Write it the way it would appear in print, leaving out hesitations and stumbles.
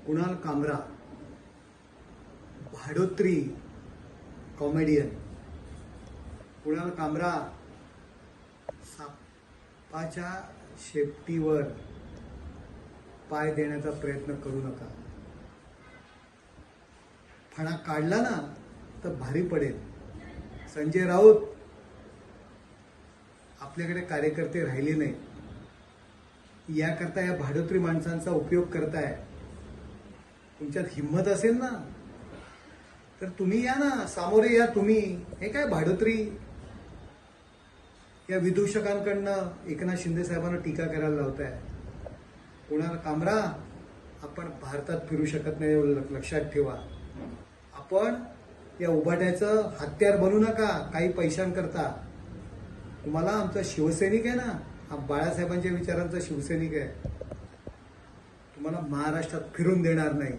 कुणाल कामरा, भाडोत्री कॉमेडियन. कुणाल कामरा, सापाच्या शेपटीवर पाय देण्याचा प्रयत्न करू नका. फणा काढला ना तर भारी पडेल. संजय राऊत, आपल्याकडे कार्यकर्ते राहिले नाही, याकरता या भाडोत्री माणसांचा उपयोग करताय. तुमच्यात हिंमत असेल ना तर तुम्ही या ना, सामोरे या तुम्ही. हे काय भाडोत्री, या विदूषकांकडनं एकनाथ शिंदे साहेबांना टीका करायला लावताय. कुणाल कामरा, आपण भारतात फिरू शकत नाही एवढं लक्षात ठेवा. आपण या उभाट्याचं हत्यार बनू नका काही पैशांकरता. तुम्हाला आमचा शिवसैनिक आहे ना, हा बाळासाहेबांच्या विचारांचा शिवसैनिक आहे. तुम्हाला महाराष्ट्रात फिरून देणार नाही.